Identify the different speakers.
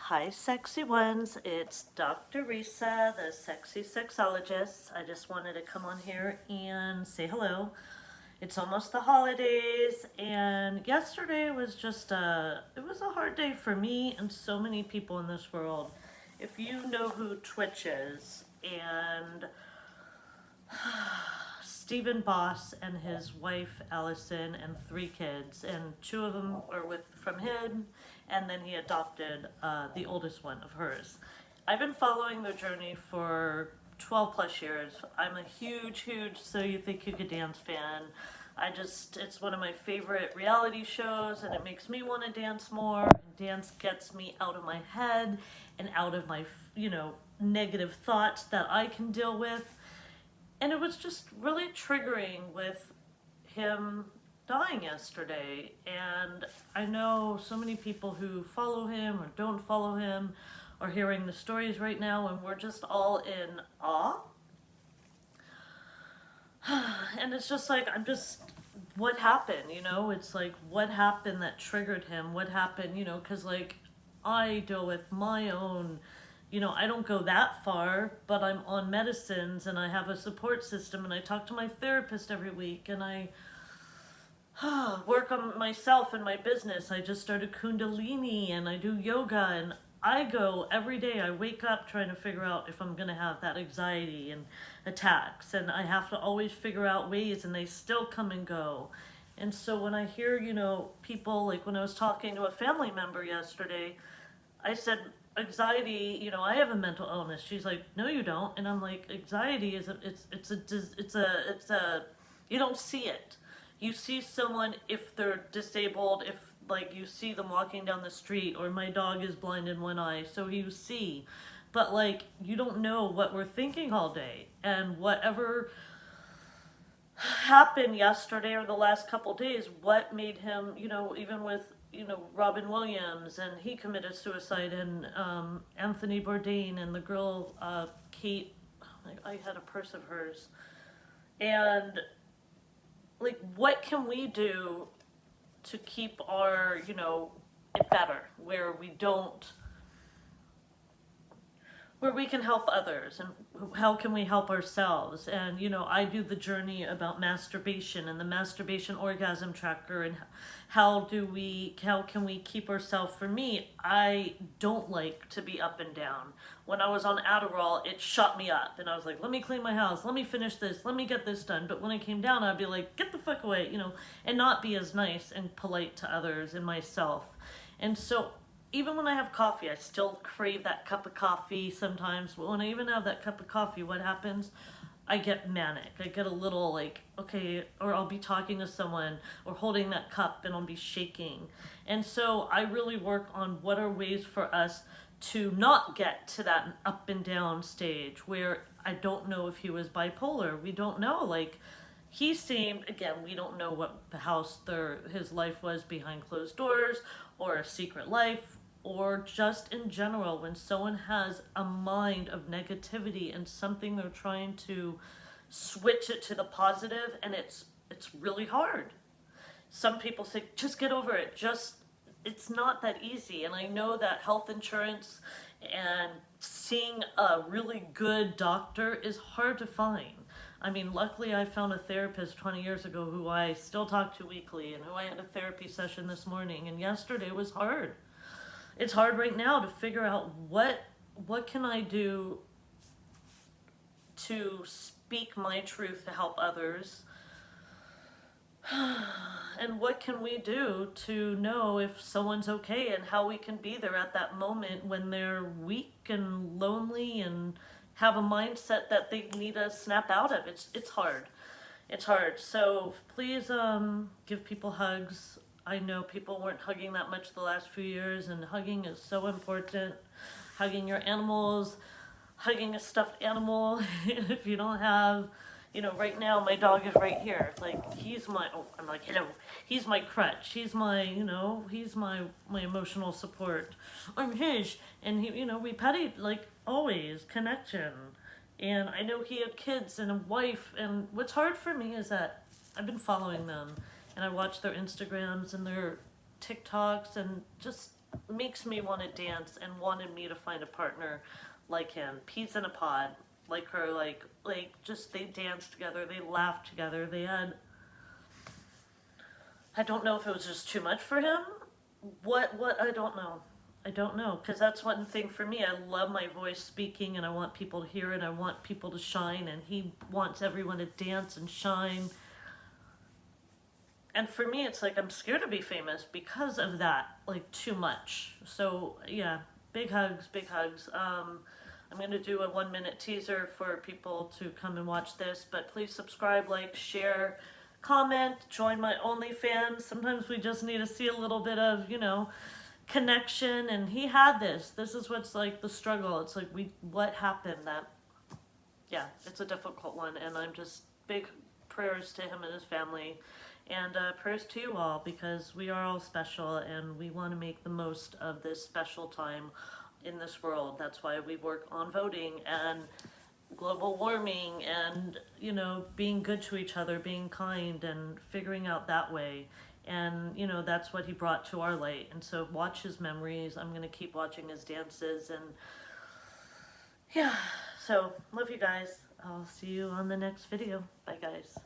Speaker 1: Hi, sexy ones. It's Dr. Resa, the sexy sexologist. I just wanted to come on here and say hello. It's almost the holidays, and yesterday was just it was a hard day for me and so many people in this world. If you know who Twitch is, and Stephen Boss and his wife Allison and 3 kids, and 2 of them are from him, and then he adopted the oldest one of hers. I've been following their journey for 12 plus years. I'm a huge So You Think You Could Dance fan. It's one of my favorite reality shows, and it makes me want to dance more. Dance gets me out of my head and out of my, negative thoughts that I can deal with. And it was just really triggering with him dying yesterday. And I know so many people who follow him or don't follow him are hearing the stories right now, and we're just all in awe. And it's just like, what happened, It's like, what happened that triggered him? What happened, because like, I deal with my own, I don't go that far, but I'm on medicines and I have a support system and I talk to my therapist every week and I work on myself and my business. I just started Kundalini and I do yoga, and I go every day. I wake up trying to figure out if I'm going to have that anxiety and attacks, and I have to always figure out ways, and they still come and go. And so when I hear, people, like when I was talking to a family member yesterday, I said, anxiety, I have a mental illness. She's like, no, you don't. And I'm like, anxiety is you don't see it. You see someone if they're disabled, if like you see them walking down the street, or my dog is blind in one eye, so you see. But like, you don't know what we're thinking all day. And whatever happened yesterday or the last couple days, what made him, even with Robin Williams, and he committed suicide, and Anthony Bourdain, and the girl Kate, I had a purse of hers, and like, what can we do to keep our, it better, where we can help others, and how can we help ourselves? And I do the journey about masturbation and the masturbation orgasm tracker, and how can we keep ourselves. For me, I don't like to be up and down. When I was on Adderall, it shut me up, and I was like, let me clean my house, let me finish this, let me get this done. But when I came down, I'd be like, get the fuck away, and not be as nice and polite to others and myself. And so even when I have coffee, I still crave that cup of coffee sometimes. But when I even have that cup of coffee, what happens? I get manic. I get a little like, okay, or I'll be talking to someone or holding that cup and I'll be shaking. And so I really work on what are ways for us to not get to that up and down stage, where I don't know if he was bipolar. We don't know. Like, he seemed, again, we don't know what his life was behind closed doors, or a secret life, or just in general, when someone has a mind of negativity and something they're trying to switch it to the positive, and it's really hard. Some people say, just get over it. It's not that easy. And I know that health insurance and seeing a really good doctor is hard to find. I mean, luckily I found a therapist 20 years ago who I still talk to weekly, and who I had a therapy session this morning, and yesterday was hard. It's hard right now to figure out what can I do to speak my truth to help others, and what can we do to know if someone's okay, and how we can be there at that moment when they're weak and lonely and have a mindset that they need to snap out of. It's hard. It's hard. So please give people hugs. I know people weren't hugging that much the last few years, and hugging is so important. Hugging your animals, hugging a stuffed animal. If you don't have, right now my dog is right here. Like, I'm like, hello. He's my crutch. He's my, he's my emotional support. I'm his. And he, we petty, like always, connection. And I know he had kids and a wife, and what's hard for me is that I've been following them, and I watch their Instagrams and their TikToks, and just makes me want to dance and wanted me to find a partner like him. Peas in a pod, like her, like just they danced together, they laughed together, they had. I don't know if it was just too much for him. What I don't know. I don't know, because that's one thing for me. I love my voice speaking, and I want people to hear it. I want people to shine, and he wants everyone to dance and shine. And for me, it's like I'm scared to be famous because of that, like too much. So yeah, big hugs, big hugs. I'm gonna do a 1 minute teaser for people to come and watch this, but please subscribe, like, share, comment, join my OnlyFans. Sometimes we just need to see a little bit of, connection. And he had this. This is what's like the struggle. It's like what happened that, yeah, it's a difficult one. And I'm just big prayers to him and his family. And prayers to you all, because we are all special and we want to make the most of this special time in this world. That's why we work on voting and global warming and, being good to each other, being kind and figuring out that way. And, that's what he brought to our light. And so watch his memories. I'm going to keep watching his dances. And yeah, so love you guys. I'll see you on the next video. Bye, guys.